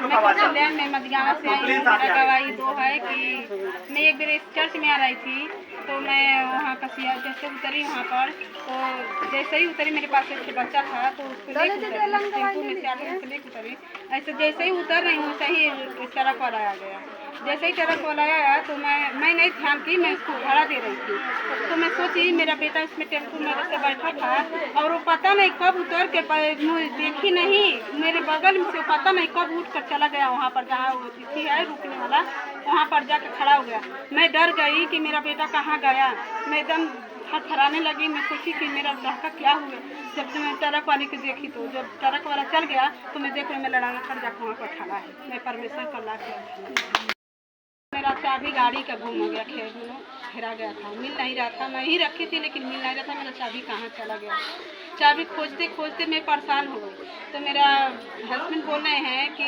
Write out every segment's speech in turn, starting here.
कल्याण में मधगावा से आई हूँ। मेरा गवाही दो है कि मैं एक बार इस चर्च में आ रही थी, तो मैं वहाँ कसिया जैसे उतरी वहाँ पर, तो जैसे ही उतरी मेरे पास एक बच्चा था, तो उसको लेकर टेम्पो में से आकर लेकर उतरी। ऐसे जैसे ही उतर रही हूँ वैसे ही ट्रक वाला आ गया। जैसे ही ट्रक वाला आया तो मैं नहीं ध्यान की, मैं उसको भाड़ा दे रही थी। तो मैं सोची मेरा बेटा इसमें टेम्पो में से बैठा था, और वो पता नहीं कब उतर के देखी नहीं मेरे बगल में से, पता नहीं कब उठ कर चला गया वहाँ पर जहाँ थी है रुकने वाला, वहाँ पर जाकर खड़ा हो गया। मैं डर गई कि मेरा बेटा कहाँ गया। मैं एकदम थरथराने लगी। मैं सोची कि मेरा लड़का क्या हुआ। जब मैं ट्रक वाले को देखी, तो जब ट्रक वाला चल गया तो मैं देख रही मैं लड़ाना खड़ जाकर वहाँ पर खड़ा है। मैं परमेश्वर का लाख मेरा चाबी गाड़ी का गुम हो गया, हेरा गया था, मिल नहीं रहा था। मैं ही रखी थी लेकिन मिल नहीं रहा था। मेरा चाबी कहाँ चला गया। चाबी खोजते खोजते मैं परेशान हो गई। तो मेरा हस्बैंड बोल रहे हैं कि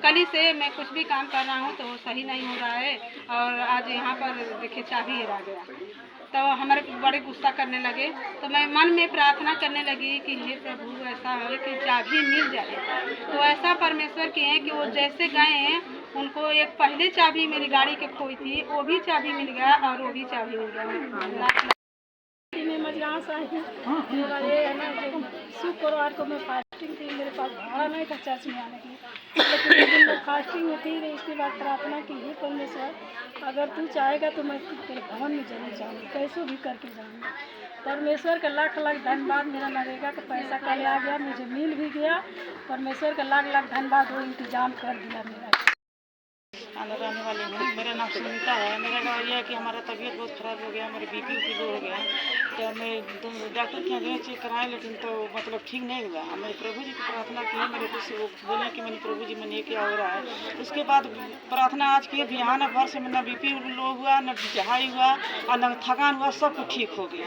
कल ही से मैं कुछ भी काम कर रहा हूँ तो सही नहीं हो रहा है, और आज यहाँ पर देखिए चाबी हेरा गया। तो हमारे बड़े गुस्सा करने लगे। तो मैं मन में प्रार्थना करने लगी कि हे प्रभु ऐसा है कि चाबी मिल जाए। तो ऐसा परमेश्वर की है कि वो जैसे गए हैं, उनको एक पहले चाबी मेरी गाड़ी के खोई थी, वो भी चाबी मिल गया और वो भी चाबी मिल गया। मैं मजगाँव से आई हूँ। मेरा ये है ना कि शुक्रवार को मैं फास्टिंग थी, मेरे पास भाड़ा नहीं था चर्च में आने के लिए, लेकिन एक दिन मैं फास्टिंग में थी। इसके बाद प्रार्थना की, हे परमेश्वर अगर तू चाहेगा तो मैं तेरे भवन में जरूर जाऊँगी, कैसे भी करके जाऊँगी। परमेश्वर का लाख लाख धन्यवाद। मेरा नरेगा का पैसा कल आ गया, मुझे मिल भी गया। परमेश्वर का लाख लाख धन्यवाद, वो इंतजाम कर दिया मेरा। आने रहने वाली हूँ। मेरा नाम सुनीता है। मेरा गाँव यह है कि हमारा तबीयत बहुत ख़राब हो गया, मेरे बीपी लो हो गया। तो मैं डॉक्टर के यहाँ गए चेक कराए, लेकिन तो मतलब ठीक नहीं हुआ। मैंने प्रभु जी की प्रार्थना की है, मेरे कुछ वो बोले कि मैंने प्रभु जी मैंने ये क्या हो रहा है। उसके बाद प्रार्थना आज की बिहान भर से ना बीपी लो हुआ, न चढ़ाई हुआ और न थकान हुआ, सब कुछ ठीक हो गया।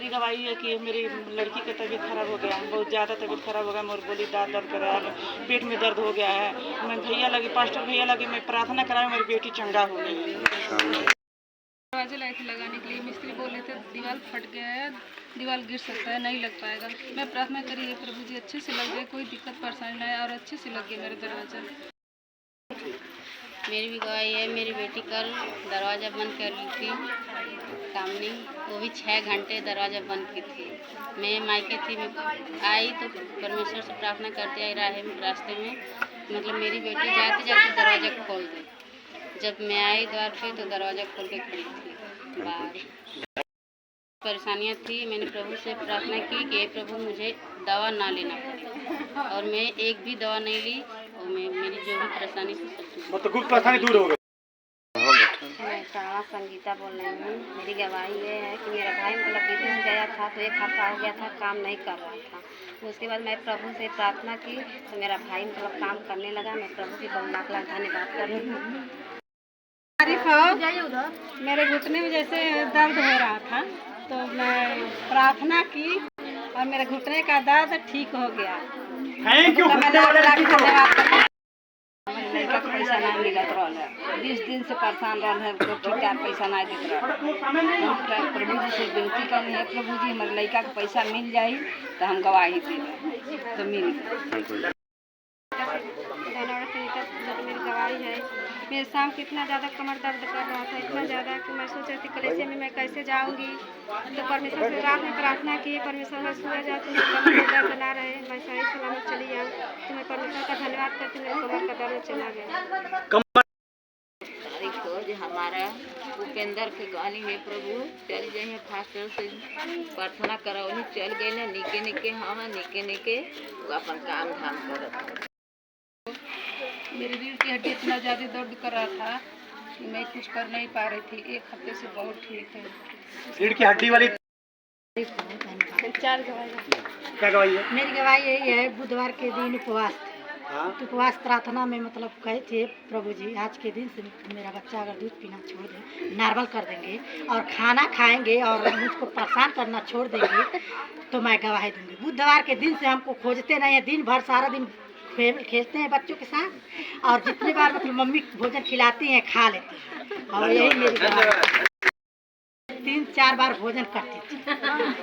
मेरी गवाही है कि मेरी लड़की की तबीयत खराब हो गया, बहुत ज़्यादा तबीयत खराब हो गया। मोर बोली दांत दर्द कर रहा है, पेट में दर्द हो गया है। मैं भैया लगी, पास्टर भैया लगी, मैं प्रार्थना कराया, मेरी बेटी चंगा हो गई। दरवाजे लाए थे लगाने के लिए, मिस्त्री बोले थे दीवार फट गया है, दीवार गिर सकता है, नहीं लग पाएगा। मैं प्रार्थना करी है प्रभु जी अच्छे से लग गए, कोई दिक्कत परेशानी नहीं और अच्छे से लग गए मेरे दरवाजा। मेरी भी गवाही है, मेरी बेटी कल दरवाज़ा बंद कर ली थी सामने, वो भी 6 घंटे दरवाज़ा बंद की थी। मैं मायके थी, मैं आई तो परमेश्वर से प्रार्थना करते आई रास्ते में, मतलब मेरी बेटी जाते जाते दरवाज़ा खोल दे। जब मैं आई द्वार पे तो दरवाज़ा खोल के खड़ी थी बाहर। परेशानियाँ थी, मैंने प्रभु से प्रार्थना की कि प्रभु मुझे दवा ना लेना पड़े, और मैं एक भी दवा नहीं ली, और मेरी जो भी परेशानी थी सब मतलब कुछ परेशानी दूर हो गई। मैं प्राणा संगीता बोल रही हूँ। मेरी गवाही ये है कि मेरा भाई मतलब विदेश गया था, तो 1 हफ्ता हो गया था, काम नहीं कर रहा था। उसके बाद मैं प्रभु से प्रार्थना की तो मेरा भाई मतलब काम करने लगा। मैं प्रभु की बहुत लाख लाख धन्यवाद कर रही हूँ। मेरे घुटने में जैसे दर्द हो रहा था, तो मैं प्रार्थना की और मेरे घुटने का दर्द ठीक हो गया। Thank you. धन्यवाद। लड़का का पैसा नहीं मिलत रहा, 20 दिन से परेशान रहा है, तो ठीक ठाक पैसा नहीं देते रहा। प्रभु जी से विनती करनी है, प्रभु जी हमारे लड़का का पैसा मिल जाए तो हम गवाही दे, तो मिल गया। मेरी गवाही है, मेरे शाम को इतना ज़्यादा कमर दर्द कर रहा था, इतना ज़्यादा कि मैं सोच रही थी कलेजे में मैं कैसे जाऊंगी। तो परमेश्वर से रात में प्रार्थना की, परमेश्वर में सुना जाए तो मेरे कमर में दर्द ना रहे, मैं सही सलामत चली जाऊँ। तो मैं परमेश्वर का धन्यवाद करती हूँ, मेरे कमर का दर्द चला गया। तारीख को जो हमारा उपेंद्र के गाली में प्रभु चल जाए फास्टर से प्रार्थना करा, उन्हें चल गए ना निके निके, हाँ निके निके वो अपन काम धाम करत। मेरी रीढ़ की हड्डी इतना ज़्यादा दर्द कर रहा था कि मैं कुछ कर नहीं पा रही थी। 1 हफ्ते से बहुत ठीक है। रीढ़ की हड्डी वाली 4 गवाही। क्या गवाही है? मेरी गवाही यही है, बुधवार के दिन उपवास थे। तो उपवास प्रार्थना में मतलब कहे थे प्रभु जी आज के दिन से मेरा बच्चा अगर दूध पीना छोड़ दे, नॉर्मल कर देंगे और खाना खाएंगे और मुझको परेशान करना छोड़ देंगे तो मैं गवाही दूंगी। बुधवार के दिन से हमको खोजते नहीं है, दिन भर सारा दिन खेलते हैं बच्चों के साथ, और जितनी बार मतलब मम्मी भोजन खिलाती हैं खा लेते हैं, और यही मेरी गवाही है। 3-4 बार भोजन करती थी।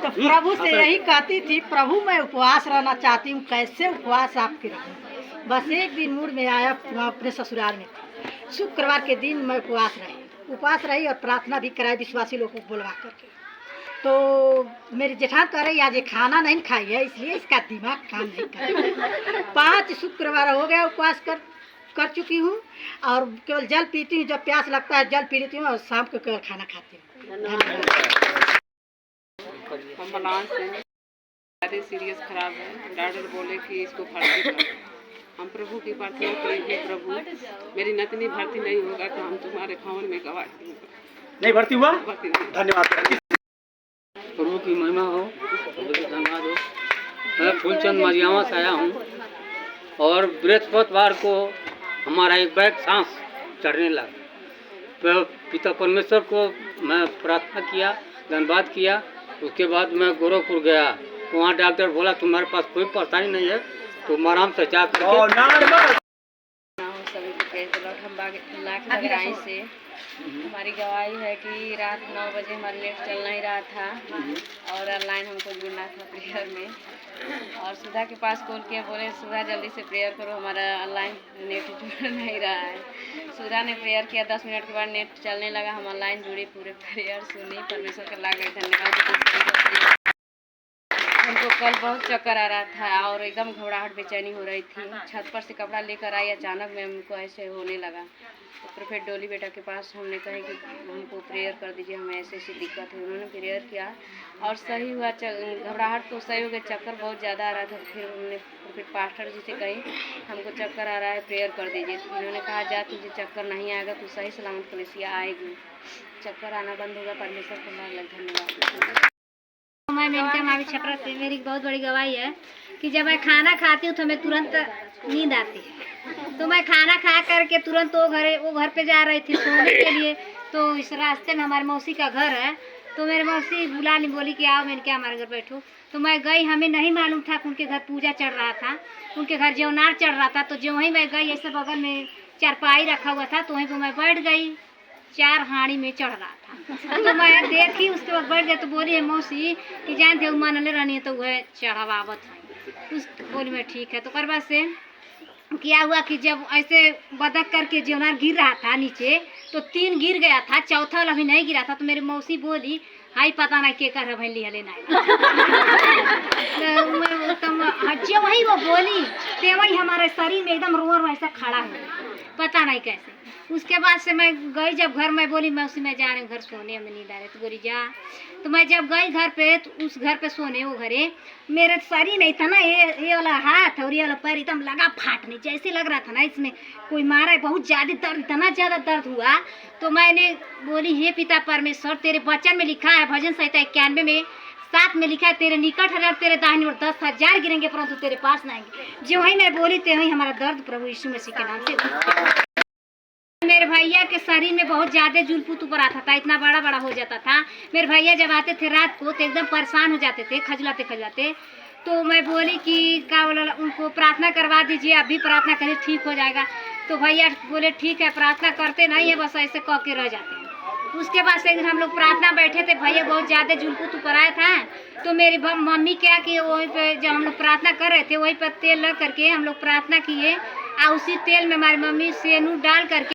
तो प्रभु से यही कहती थी, प्रभु मैं उपवास रहना चाहती हूँ, कैसे उपवास आपके रहूँ। बस एक दिन मूड में आया, अपने ससुराल में थी, शुक्रवार के दिन मैं उपवास रही और प्रार्थना भी कराई विश्वासी लोगों को बुलवा करके। तो मेरी जेठान कह रही आज ये खाना नहीं खाई है, इसलिए इसका दिमाग काम नहीं कर रहा। 5 शुक्रवार हो गया उपवास कर चुकी हूँ और केवल जल पीती हूँ, जब प्यास लगता है जल पी लेती हूँ और शाम को केवल खाना खाती हूँ। हम बलान से ज़्यादा सीरियस खराब है, डॉक्टर बोले कि इसको भर्ती करो। हम प्रभु की प्रार्थना करेंगे, प्रभु मेरी नतनी भर्ती नहीं होगा तो हम तुम्हारे भवन में गवाही दूंगा। नहीं भर्ती हुआ, भर्ती नहीं। धन्यवाद। प्रभु की महिमा हो, प्रभु की धन्यवाद हो। मैं फूलचंद मरियामा से आया हूँ और बृहस्पतिवार को हमारा एक बैग सांस चढ़ने लगा। तो पिता परमेश्वर को मैं प्रार्थना किया, धन्यवाद किया। उसके बाद मैं गोरखपुर गया, वहाँ डॉक्टर बोला तुम्हारे पास कोई परेशानी नहीं है, तुम आराम से जा करके। सभी को प्रेज द लॉर्ड। हम लाख बगराई से हमारी गवाही है कि रात 9 बजे हमारा नेट चल नहीं रहा था और ऑनलाइन हमको जुड़ना था प्रेयर में, और सुधा के पास कॉल किया, बोले सुधा जल्दी से प्रेयर करो, हमारा ऑनलाइन नेट जुड़ नहीं रहा है। सुधा ने प्रेयर किया, 10 मिनट के बाद नेट चलने लगा, हम ऑनलाइन जुड़ी, पूरे प्रेयर सुनी, परमेश्वर का लाख धन्यवाद। हमको कल बहुत चक्कर आ रहा था और एकदम घबराहट बेचैनी हो रही थी। छत पर से कपड़ा लेकर आई, अचानक में हमको ऐसे होने लगा। तो प्रोफेट डोली बेटा के पास हमने कहा कि हमको प्रेयर कर दीजिए, हमें ऐसी दिक्कत है। उन्होंने प्रेयर किया और सही हुआ, घबराहट तो सही हो गया, चक्कर बहुत ज़्यादा आ रहा था। फिर हमने प्रोफेट पास्टर जी से कही हमको चक्कर आ रहा है, प्रेयर कर दीजिए। तो उन्होंने कहा जा तुझे चक्कर नहीं आएगा, तू सही सलामत कलीसिया आएगी, चक्कर आना बंद होगा। परमेश्वर को धन्यवाद। मैं मेनका मावी छपरा से, मेरी बहुत बड़ी गवाही है कि जब मैं खाना खाती हूँ तो हमें तुरंत नींद आती है। तो मैं खाना खा करके तुरंत वो घर पे जा रही थी सोने के लिए। तो इस रास्ते में हमारे मौसी का घर है, तो मेरे मौसी बुला ली, बोली कि आओ मैंने क्या हमारे घर बैठो। तो मैं गई, हमें नहीं मालूम था कि उनके घर पूजा चढ़ रहा था, उनके घर जेवनार चढ़ रहा था। तो जो ही मैं गई, ऐसे बगल में चारपाई रखा हुआ था, तो वहीं पर मैं बैठ गई, 4 हाड़ी में चढ़ रहा था। तो मैं देखी, उसके बाद बैठ गई। तो बोली है मौसी कि जानते हो मानले रहनी है तो वह चढ़ावावत है। उस बोली मैं ठीक है। तो करवा से क्या हुआ कि जब ऐसे बदक करके जेवनार गिर रहा था नीचे, तो 3 गिर गया था, चौथा वाला भी नहीं गिरा था। तो मेरी मौसी बोली हाई पता नहीं के कर भैली हले नहीं। तो वही वो बोली ते वही हमारे शरीर में एकदम रोर वैसा खड़ा हो, पता नहीं कैसे। उसके बाद से मैं गई जब घर, मैं बोली मौसी मैं जा रही हूँ घर सोने, में नींद आ रही। तो बोली जा। तो मैं जब गई घर पे, तो उस घर पे सोने, वो घरे मेरे शरीर नहीं था ना, ये वाला हाथ और ये वाला पैर एकदम लगा फाटने, जैसे लग रहा था ना इसमें कोई मारा है, बहुत ज़्यादा दर्द, इतना ज़्यादा दर्द हुआ। तो मैंने बोली हे पिता परमेश्वर, तेरे वचन में लिखा है भजन संहिता 91 में 7 में लिखा है, तेरे निकट हजार तेरे दाहिनी ओर 10,000 गिरेंगे परंतु तेरे पास नहीं आएंगे। जो वही मैं बोली ते वही हमारा दर्द प्रभु यीशु मसीह के नाम से। मेरे भैया के शरीर में बहुत ज़्यादा जुलपुत ऊपर आता था, इतना बड़ा बड़ा हो जाता था। मेरे भैया जब आते थे रात को तो एकदम परेशान हो जाते थे, खजलाते। तो मैं बोली कि क्या बोला, उनको प्रार्थना करवा दीजिए, अभी प्रार्थना करिए ठीक हो जाएगा। तो भैया बोले ठीक है, प्रार्थना करते नहीं है, बस ऐसे कह के रह जाते हैं। उसके बाद से एक दिन हम लोग प्रार्थना बैठे थे, भैया बहुत ज़्यादा जुलपुत ऊपर आया था। तो मेरी मम्मी क्या कि वहीं पे जब हम लोग प्रार्थना कर रहे थे, वहीं पर तेल लग करके हम लोग प्रार्थना किए और उसी तेल में हमारी मम्मी सेनूर डाल करके